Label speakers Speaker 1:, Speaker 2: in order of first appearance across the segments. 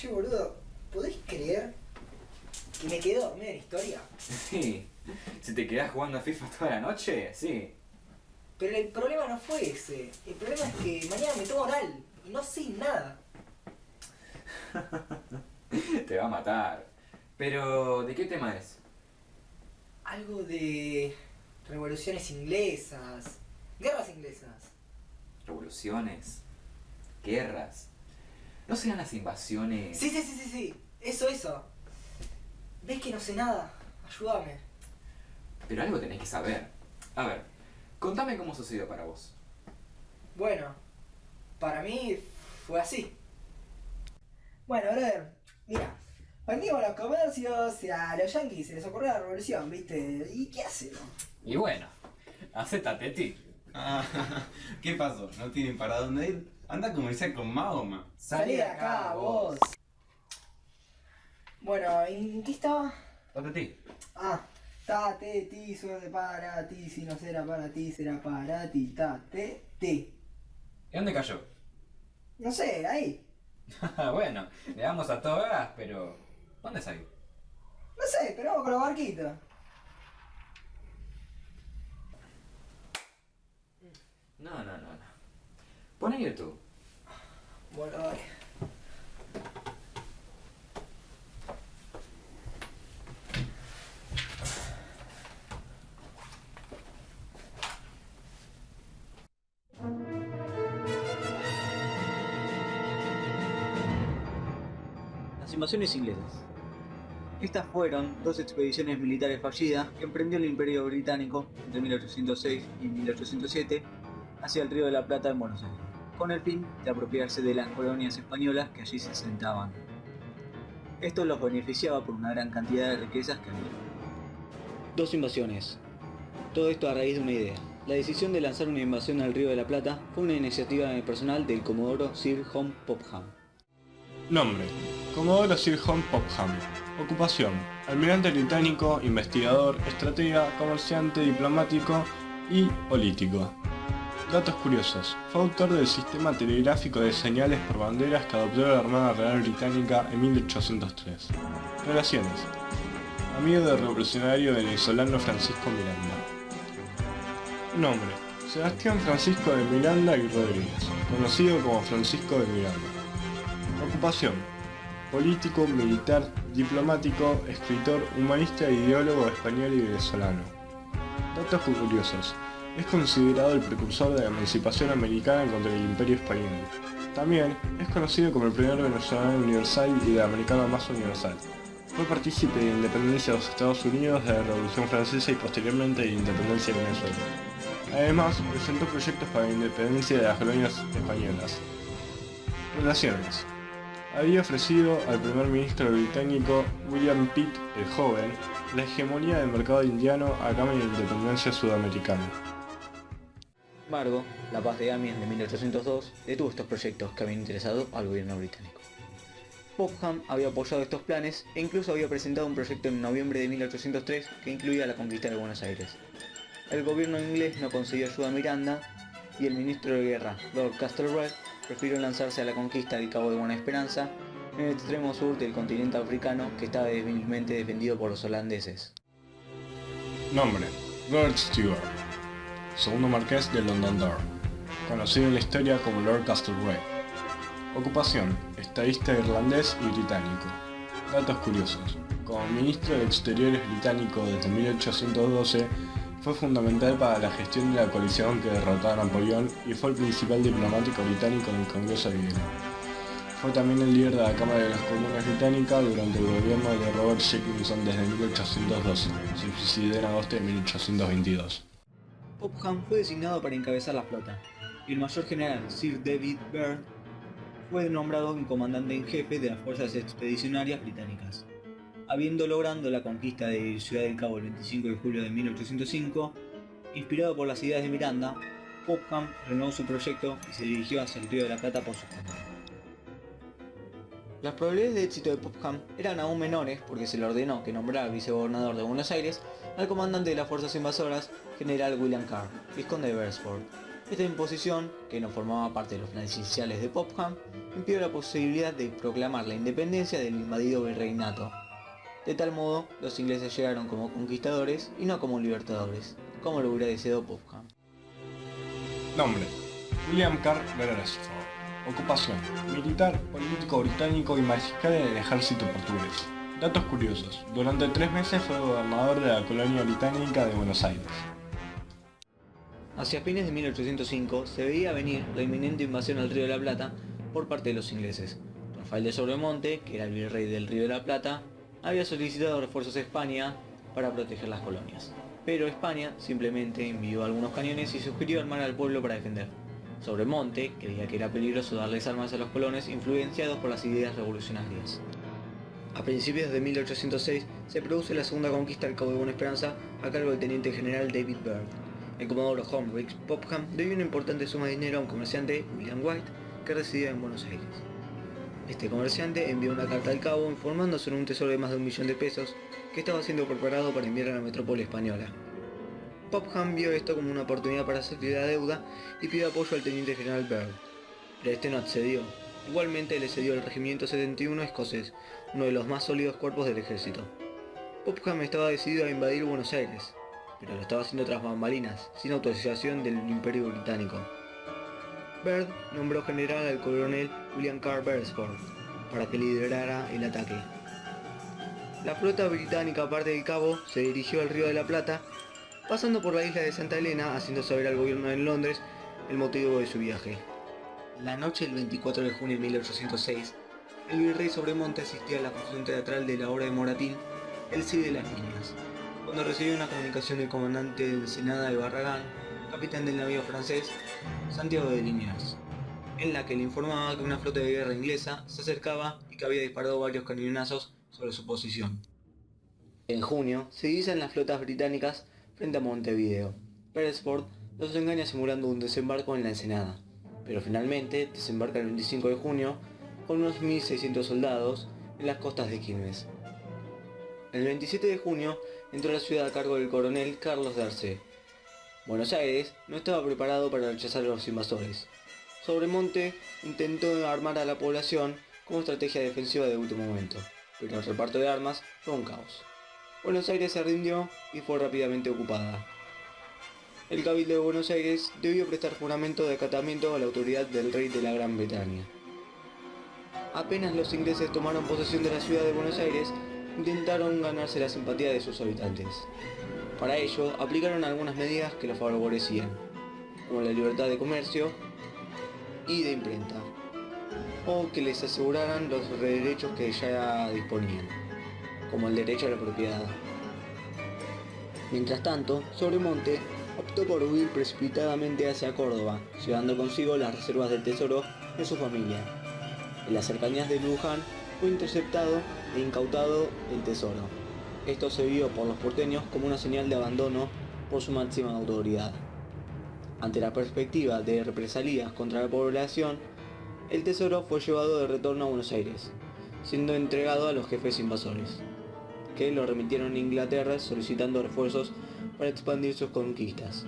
Speaker 1: Che, boludo, ¿podés creer que me quedé dormido en historia?
Speaker 2: Sí. Si te quedás jugando a FIFA toda la noche, sí.
Speaker 1: Pero el problema no fue ese. El problema es que mañana me tomo oral y no sé nada.
Speaker 2: Te va a matar. Pero, ¿de qué tema es?
Speaker 1: Algo de revoluciones inglesas, guerras inglesas.
Speaker 2: Revoluciones, guerras. ¿No serán las invasiones?
Speaker 1: Sí. Eso. ¿Ves que no sé nada? Ayúdame.
Speaker 2: Pero algo tenés que saber. A ver, contame cómo sucedió para vos.
Speaker 1: Bueno, para mí fue así. Bueno, brother, mira, vendimos los comercios y a los yankees se les ocurrió la revolución, ¿viste? ¿Y qué hacemos?
Speaker 2: Y bueno, acétate, ti.
Speaker 3: Ah, ¿qué pasó? ¿No tienen para dónde ir? Anda a comerciar con Mahoma.
Speaker 1: Salí de acá, vos. Bueno, ¿en qué estaba?
Speaker 2: Date ti.
Speaker 1: Ah, ti, suerte para ti, si no será para ti, será para ti, ti.
Speaker 2: ¿Y dónde cayó?
Speaker 1: No sé, ahí.
Speaker 2: Bueno, le damos a todas, pero... ¿Dónde salió?
Speaker 1: No sé, pero vamos con los barquitos.
Speaker 2: No. Poné YouTube.
Speaker 1: Bueno, dale.
Speaker 4: Las invasiones inglesas. Estas fueron dos expediciones militares fallidas que emprendió el Imperio Británico entre 1806 y 1807 hacia el Río de la Plata en Buenos Aires, con el fin de apropiarse de las colonias españolas que allí se asentaban. Esto los beneficiaba por una gran cantidad de riquezas que había. Dos invasiones. Todo esto a raíz de una idea. La decisión de lanzar una invasión al Río de la Plata fue una iniciativa personal del comodoro Sir John Popham.
Speaker 5: Nombre: Comodoro Sir John Popham. Ocupación: almirante británico, investigador, estratega, comerciante, diplomático y político. Datos curiosos: fue autor del sistema telegráfico de señales por banderas que adoptó la Armada Real Británica en 1803. Relaciones: amigo del revolucionario venezolano Francisco Miranda. Nombre: Sebastián Francisco de Miranda y Rodríguez, conocido como Francisco de Miranda. Ocupación: político, militar, diplomático, escritor, humanista e ideólogo español y venezolano. Datos curiosos: es considerado el precursor de la emancipación americana contra el Imperio español. También es conocido como el primer venezolano universal y el americano más universal. Fue partícipe de la independencia de los Estados Unidos, de la Revolución Francesa y posteriormente de la independencia de Venezuela. Además, presentó proyectos para la independencia de las colonias españolas. Relaciones: había ofrecido al primer ministro británico William Pitt el Joven la hegemonía del mercado indiano a cambio de la independencia sudamericana.
Speaker 4: Sin embargo, la paz de Amiens de 1802 detuvo estos proyectos que habían interesado al gobierno británico. Popham había apoyado estos planes e incluso había presentado un proyecto en noviembre de 1803 que incluía la conquista de Buenos Aires. El gobierno inglés no concedió ayuda a Miranda y el ministro de guerra, Lord Castlereagh, prefirió lanzarse a la conquista del Cabo de Buena Esperanza en el extremo sur del continente africano que estaba débilmente defendido por los holandeses.
Speaker 5: Nombre: Robert Stewart, segundo marqués de Londonderry, conocido en la historia como Lord Castlereagh. Ocupación: estadista irlandés y británico. Datos curiosos: como ministro de Exteriores británico desde 1812, fue fundamental para la gestión de la coalición que derrotó a Napoleón y fue el principal diplomático británico en el Congreso de Viena. Fue también el líder de la Cámara de los Comunes británica durante el gobierno de Robert Jenkinson desde 1812. Se suicidó en agosto de 1822.
Speaker 4: Popham fue designado para encabezar la flota, y el mayor general Sir David Byrne fue nombrado en comandante en jefe de las fuerzas expedicionarias británicas. Habiendo logrado la conquista de Ciudad del Cabo el 25 de julio de 1805, inspirado por las ideas de Miranda, Popham renovó su proyecto y se dirigió hacia el Río de la Plata por su cuenta. Las probabilidades de éxito de Popham eran aún menores porque se le ordenó que nombrara vicegobernador de Buenos Aires al comandante de las fuerzas invasoras, general William Carr, vizconde de Beresford. Esta imposición, que no formaba parte de los planes iniciales de Popham, impidió la posibilidad de proclamar la independencia del invadido virreinato. De tal modo, los ingleses llegaron como conquistadores y no como libertadores, como lo hubiera deseado Popham.
Speaker 5: Nombre: William Carr Beresford. Ocupación: militar, político británico y mariscal en el ejército portugués. Datos curiosos: durante 3 meses fue gobernador de la colonia británica de Buenos Aires.
Speaker 4: Hacia fines de 1805 se veía venir la inminente invasión al Río de la Plata por parte de los ingleses. Rafael de Sobremonte, que era el virrey del Río de la Plata, había solicitado refuerzos a España para proteger las colonias. Pero España simplemente envió algunos cañones y sugirió armar al pueblo para defender. Sobremonte creía que era peligroso darles armas a los colonos influenciados por las ideas revolucionarias. A principios de 1806 se produce la segunda conquista al Cabo de Buena Esperanza a cargo del teniente general David Byrd. El comodoro Humphreys Popham debió una importante suma de dinero a un comerciante, William White, que residía en Buenos Aires. Este comerciante envió una carta al cabo informando sobre un tesoro de más de 1 millón de pesos que estaba siendo preparado para enviar a la metrópoli española. Popham vio esto como una oportunidad para salir la deuda y pidió apoyo al teniente general Byrd, pero este no accedió. Igualmente le cedió el regimiento 71 escocés, uno de los más sólidos cuerpos del ejército. Popham estaba decidido a invadir Buenos Aires, pero lo estaba haciendo tras bambalinas, sin autorización del Imperio Británico. Byrd nombró general al coronel William Carr Beresford para que liderara el ataque. La flota británica parte del Cabo se dirigió al Río de la Plata, pasando por la isla de Santa Elena, haciendo saber al gobierno en Londres el motivo de su viaje. La noche del 24 de junio de 1806, el virrey Sobremonte asistía a la función teatral de la obra de Moratín, El Cid de las Líneas, cuando recibió una comunicación del comandante de Ensenada de Barragán, capitán del navío francés Santiago de Liniers, en la que le informaba que una flota de guerra inglesa se acercaba y que había disparado varios cañonazos sobre su posición. En junio se divisan las flotas británicas frente a Montevideo. Beresford los engaña simulando un desembarco en la Ensenada, pero finalmente desembarca el 25 de junio con unos 1.600 soldados en las costas de Quilmes. El 27 de junio entró a la ciudad a cargo del coronel Carlos D'Arce. Buenos Aires no estaba preparado para rechazar a los invasores. Sobremonte intentó armar a la población como estrategia defensiva de último momento, pero el reparto de armas fue un caos. Buenos Aires se rindió y fue rápidamente ocupada. El Cabildo de Buenos Aires debió prestar juramento de acatamiento a la autoridad del rey de la Gran Bretaña. Apenas los ingleses tomaron posesión de la ciudad de Buenos Aires, intentaron ganarse la simpatía de sus habitantes. Para ello, aplicaron algunas medidas que los favorecían, como la libertad de comercio y de imprenta, o que les aseguraran los derechos que ya disponían, como el derecho a la propiedad. Mientras tanto, Sobremonte optó por huir precipitadamente hacia Córdoba, llevando consigo las reservas del tesoro de su familia. En las cercanías de Luján fue interceptado e incautado el tesoro. Esto se vio por los porteños como una señal de abandono por su máxima autoridad. Ante la perspectiva de represalias contra la población, el tesoro fue llevado de retorno a Buenos Aires, siendo entregado a los jefes invasores, que lo remitieron a Inglaterra solicitando refuerzos para expandir sus conquistas.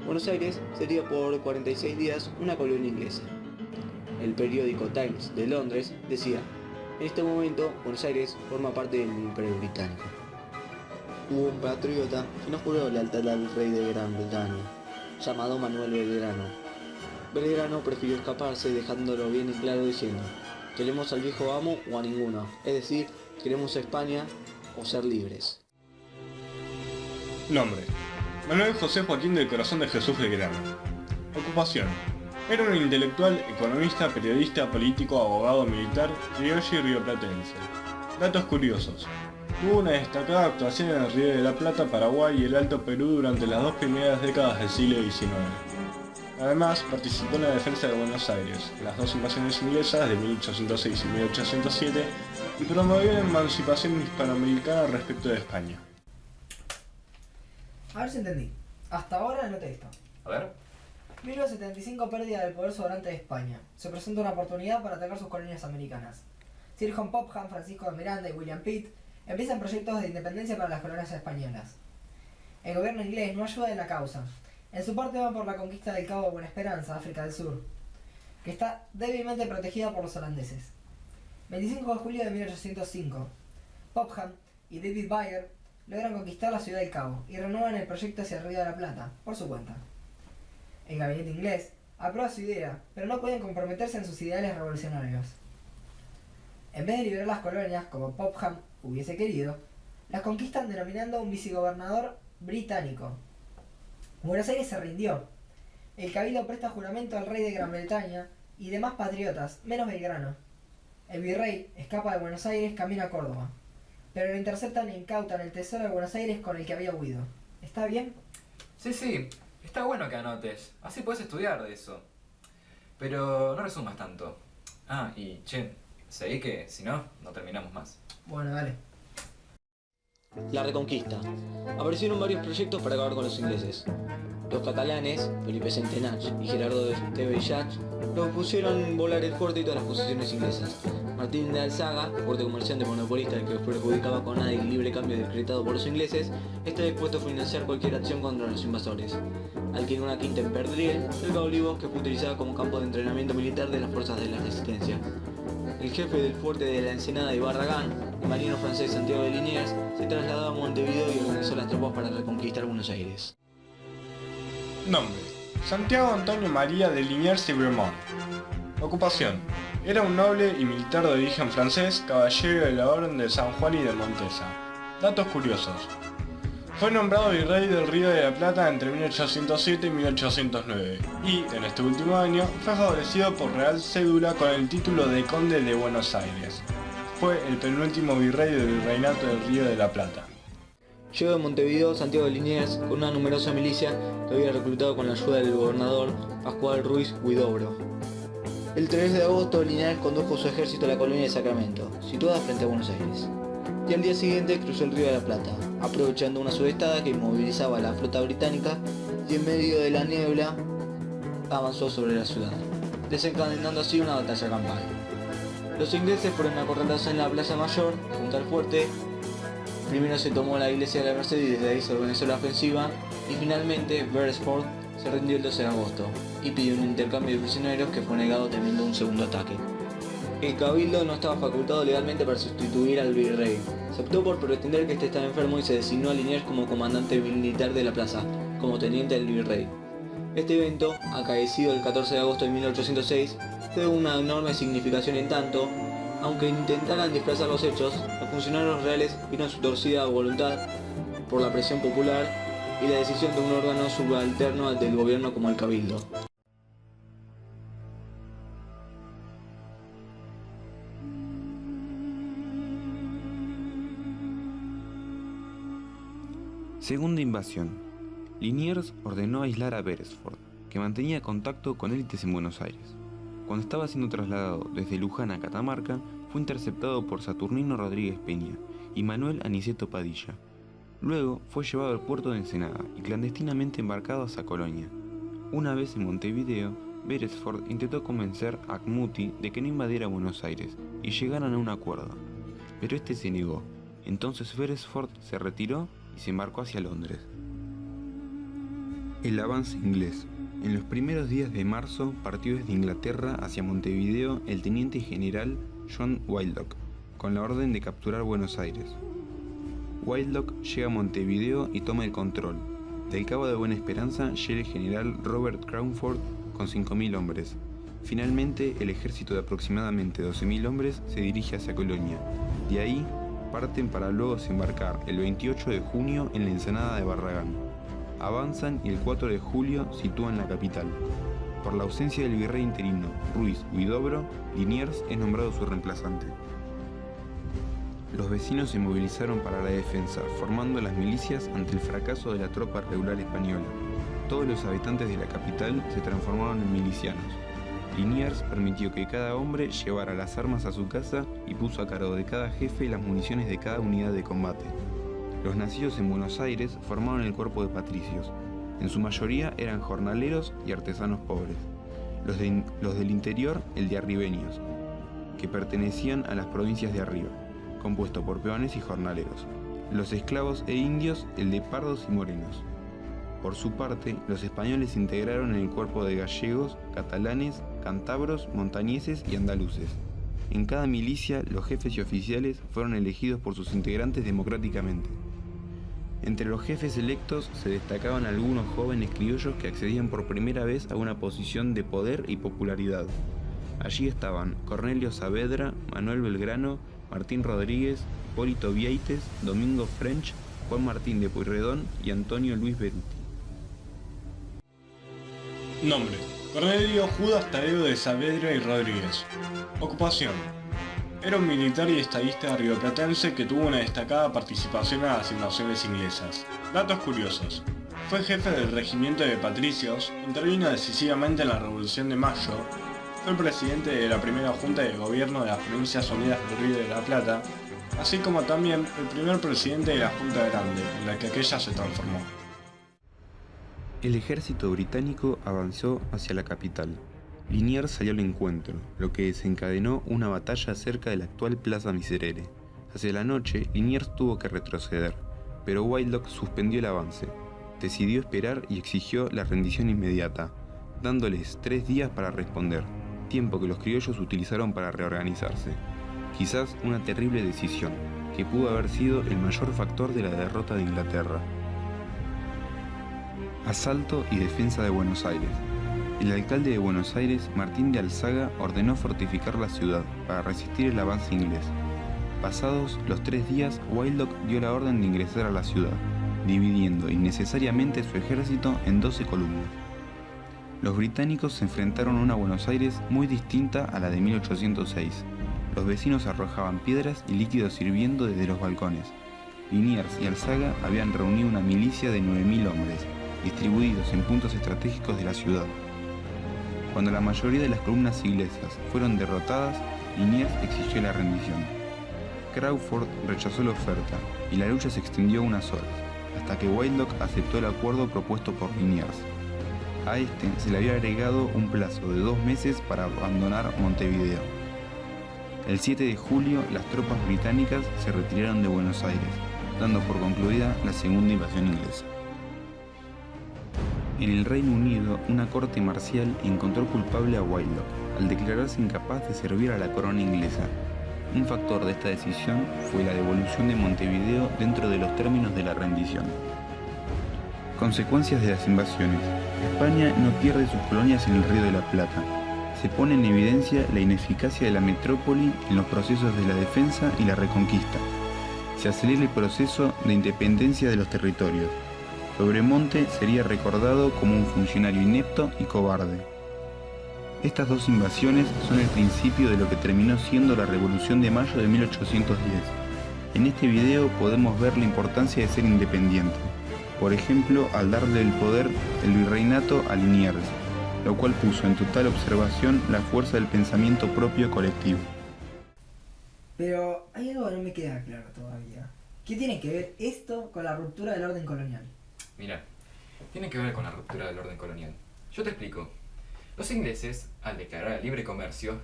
Speaker 4: Buenos Aires sería por 46 días una colonia inglesa. El periódico Times de Londres decía: en este momento Buenos Aires forma parte del Imperio Británico. Hubo un patriota que no juró lealtad al rey de Gran Bretaña, llamado Manuel Belgrano. Belgrano prefirió escaparse dejándolo bien en claro diciendo: queremos al viejo amo o a ninguno, es decir, queremos a España o ser libres.
Speaker 5: Nombre: Manuel José Joaquín del Corazón de Jesús Belgrano. Ocupación: era un intelectual, economista, periodista, político, abogado, militar, criollo y rioplatense. Datos curiosos: tuvo una destacada actuación en el Río de la Plata, Paraguay y el Alto Perú durante las 2 primeras décadas del siglo XIX. Además, participó en la defensa de Buenos Aires, en las 2 invasiones inglesas de 1806 y 1807, y promovió la emancipación hispanoamericana respecto de España.
Speaker 1: A ver si entendí. Hasta ahora noté esto.
Speaker 2: A ver.
Speaker 1: 1975, pérdida del poder soberano de España. Se presenta una oportunidad para atacar sus colonias americanas. Sir John Popham, Francisco de Miranda y William Pitt empiezan proyectos de independencia para las colonias españolas. El gobierno inglés no ayuda en la causa. En su parte van por la conquista del Cabo de Buena Esperanza, África del Sur, que está débilmente protegida por los holandeses. 25 de julio de 1805, Popham y David Bayer logran conquistar la ciudad del Cabo y renuevan el proyecto hacia el Río de la Plata, por su cuenta. El gabinete inglés aprueba su idea, pero no pueden comprometerse en sus ideales revolucionarios. En vez de liberar las colonias, como Popham hubiese querido, las conquistan denominando un vicegobernador británico. Buenos Aires se rindió. El cabildo presta juramento al rey de Gran Bretaña y demás patriotas, menos Belgrano. El virrey escapa de Buenos Aires camino a Córdoba, pero lo interceptan e incautan el tesoro de Buenos Aires con el que había huido. ¿Está bien?
Speaker 2: Sí, está bueno que anotes, así puedes estudiar de eso. Pero no resumas tanto. Ah, y che, seguí que si no, no terminamos más.
Speaker 1: Bueno, dale.
Speaker 4: La Reconquista. Aparecieron varios proyectos para acabar con los ingleses. Los catalanes, Felipe Centenach y Gerardo de Esteve propusieron volar el fuerte y todas las posesiones inglesas. Martín de Alzaga, fuerte comerciante monopolista que perjudicaba con nada el libre cambio decretado por los ingleses, está dispuesto a financiar cualquier acción contra los invasores. Alquiló una quinta en Perdriel, cerca de Olivos, que fue utilizada como campo de entrenamiento militar de las fuerzas de la resistencia. El jefe del fuerte de la Ensenada de Barragán, el marino francés Santiago de Liniers, se trasladó a Montevideo y organizó las tropas para reconquistar Buenos Aires.
Speaker 5: Nombre: Santiago Antonio María de Liniers y Bremont. Ocupación: era un noble y militar de origen francés, caballero de la Orden de San Juan y de Montesa. Datos curiosos: fue nombrado virrey del Río de la Plata entre 1807 y 1809 y, en este último año, fue favorecido por Real Cédula con el título de Conde de Buenos Aires. Fue el penúltimo virrey del Virreinato del Río de la Plata.
Speaker 4: Llegó de Montevideo Santiago de Liniers con una numerosa milicia que había reclutado con la ayuda del gobernador Pascual Ruiz Huidobro. El 3 de agosto Liniers condujo su ejército a la colonia de Sacramento, situada frente a Buenos Aires, y al día siguiente cruzó el Río de la Plata, aprovechando una subestada que inmovilizaba a la flota británica y en medio de la niebla avanzó sobre la ciudad, desencadenando así una batalla campal. Los ingleses fueron acorralados en la Plaza Mayor, junto al fuerte. Primero se tomó la iglesia de la Merced y desde ahí se organizó la ofensiva, y finalmente Beresford se rindió el 12 de agosto y pidió un intercambio de prisioneros que fue negado temiendo un segundo ataque. El cabildo no estaba facultado legalmente para sustituir al virrey. Se optó por pretender que este estaba enfermo y se designó a Liniers como comandante militar de la plaza, como teniente del virrey. Este evento, acaecido el 14 de agosto de 1806, tuvo una enorme significación en tanto, aunque intentaran disfrazar los hechos, los funcionarios reales vieron su torcida voluntad por la presión popular y la decisión de un órgano subalterno al del gobierno como el cabildo.
Speaker 6: Segunda invasión. Liniers ordenó aislar a Beresford, que mantenía contacto con élites en Buenos Aires. Cuando estaba siendo trasladado desde Luján a Catamarca, fue interceptado por Saturnino Rodríguez Peña y Manuel Aniceto Padilla. Luego fue llevado al puerto de Ensenada y clandestinamente embarcado hacia Colonia. Una vez en Montevideo, Beresford intentó convencer a Acmuti de que no invadiera Buenos Aires y llegaran a un acuerdo, pero este se negó. Entonces Beresford se retiró y se embarcó hacia Londres. El avance inglés. En los primeros días de marzo partió desde Inglaterra hacia Montevideo el teniente general John Wildlock, con la orden de capturar Buenos Aires. Wildlock llega a Montevideo y toma el control. Del Cabo de Buena Esperanza llega el general Robert Craufurd con 5.000 hombres. Finalmente, el ejército de aproximadamente 12.000 hombres se dirige hacia Colonia. De ahí, parten para luego desembarcar el 28 de junio en la Ensenada de Barragán. Avanzan y el 4 de julio sitúan la capital. Por la ausencia del virrey interino Ruiz Huidobro, Liniers es nombrado su reemplazante. Los vecinos se movilizaron para la defensa, formando las milicias ante el fracaso de la tropa regular española. Todos los habitantes de la capital se transformaron en milicianos. Liniers permitió que cada hombre llevara las armas a su casa y puso a cargo de cada jefe las municiones de cada unidad de combate. Los nacidos en Buenos Aires formaron el cuerpo de patricios. En su mayoría eran jornaleros y artesanos pobres. Los del interior, el de arribeños, que pertenecían a las provincias de arriba, compuesto por peones y jornaleros. Los esclavos e indios, el de pardos y morenos. Por su parte, los españoles se integraron en el cuerpo de gallegos, catalanes, cántabros, montañeses y andaluces. En cada milicia, los jefes y oficiales fueron elegidos por sus integrantes democráticamente. Entre los jefes electos se destacaban algunos jóvenes criollos que accedían por primera vez a una posición de poder y popularidad. Allí estaban Cornelio Saavedra, Manuel Belgrano, Martín Rodríguez, Hipólito Vieites, Domingo French, Juan Martín de Pueyrredón y Antonio Luis Beruti.
Speaker 5: Nombre: Cornelio Judas Tadeo de Saavedra y Rodríguez. Ocupación: era un militar y estadista rioplatense que tuvo una destacada participación en las invasiones inglesas. Datos curiosos: fue jefe del regimiento de patricios, intervino decisivamente en la Revolución de Mayo, fue el presidente de la primera Junta de Gobierno de las Provincias Unidas del Río de la Plata, así como también el primer presidente de la Junta Grande, en la que aquella se transformó.
Speaker 6: El ejército británico avanzó hacia la capital. Liniers salió al encuentro, lo que desencadenó una batalla cerca de la actual Plaza Miserere. Hacia la noche, Liniers tuvo que retroceder, pero Whitelock suspendió el avance. Decidió esperar y exigió la rendición inmediata, dándoles 3 días para responder, tiempo que los criollos utilizaron para reorganizarse. Quizás una terrible decisión, que pudo haber sido el mayor factor de la derrota de Inglaterra. Asalto y defensa de Buenos Aires. El alcalde de Buenos Aires, Martín de Alzaga, ordenó fortificar la ciudad para resistir el avance inglés. Pasados los 3 días, Whitelock dio la orden de ingresar a la ciudad, dividiendo innecesariamente su ejército en 12 columnas. Los británicos se enfrentaron a una Buenos Aires muy distinta a la de 1806. Los vecinos arrojaban piedras y líquidos hirviendo desde los balcones. Liniers y Alzaga habían reunido una milicia de 9.000 hombres, distribuidos en puntos estratégicos de la ciudad. Cuando la mayoría de las columnas inglesas fueron derrotadas, Liniers exigió la rendición. Crawford rechazó la oferta y la lucha se extendió unas horas, hasta que Whitelock aceptó el acuerdo propuesto por Liniers. A este se le había agregado un plazo de 2 meses para abandonar Montevideo. El 7 de julio, las tropas británicas se retiraron de Buenos Aires, dando por concluida la segunda invasión inglesa. En el Reino Unido, una corte marcial encontró culpable a Whitelock, al declararse incapaz de servir a la corona inglesa. Un factor de esta decisión fue la devolución de Montevideo dentro de los términos de la rendición. Consecuencias de las invasiones. España no pierde sus colonias en el Río de la Plata. Se pone en evidencia la ineficacia de la metrópoli en los procesos de la defensa y la reconquista. Se acelera el proceso de independencia de los territorios. Sobremonte sería recordado como un funcionario inepto y cobarde. Estas 2 invasiones son el principio de lo que terminó siendo la Revolución de Mayo de 1810. En este video podemos ver la importancia de ser independiente. Por ejemplo, al darle el poder del virreinato a Liniers, lo cual puso en total observación la fuerza del pensamiento propio colectivo.
Speaker 1: Pero hay algo que no me queda claro todavía. ¿Qué tiene que ver esto con la ruptura del orden colonial?
Speaker 2: Mira, tiene que ver con la ruptura del orden colonial. Yo te explico. Los ingleses, al declarar el libre comercio,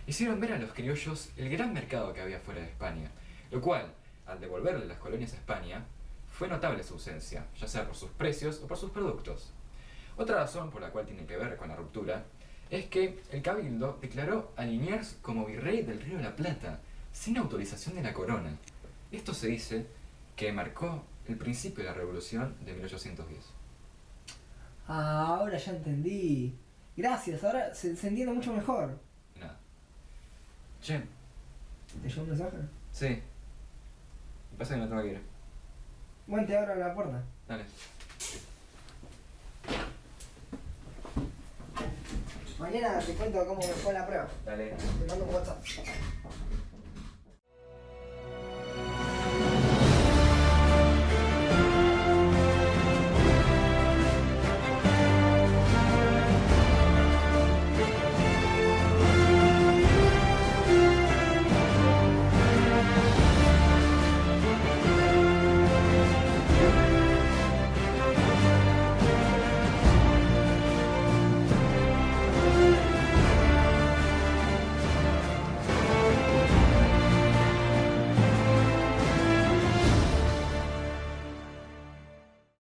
Speaker 2: hicieron ver a los criollos el gran mercado que había fuera de España, lo cual, al devolverle las colonias a España, fue notable su ausencia, ya sea por sus precios o por sus productos. Otra razón por la cual tiene que ver con la ruptura es que el Cabildo declaró a Liniers como virrey del Río de la Plata, sin autorización de la corona. Esto se dice que marcó el principio de la Revolución de 1810.
Speaker 1: Ah, ahora ya entendí. Gracias, ahora se entiende mucho mejor.
Speaker 2: Nada. Che,
Speaker 1: ¿Te llegó un mensaje?
Speaker 2: sí. Me pasa que no tengo que ir.
Speaker 1: Bueno, te abro la puerta.
Speaker 2: Dale.
Speaker 1: Mañana te cuento cómo me fue la prueba.
Speaker 2: Dale.
Speaker 1: Te mando un WhatsApp.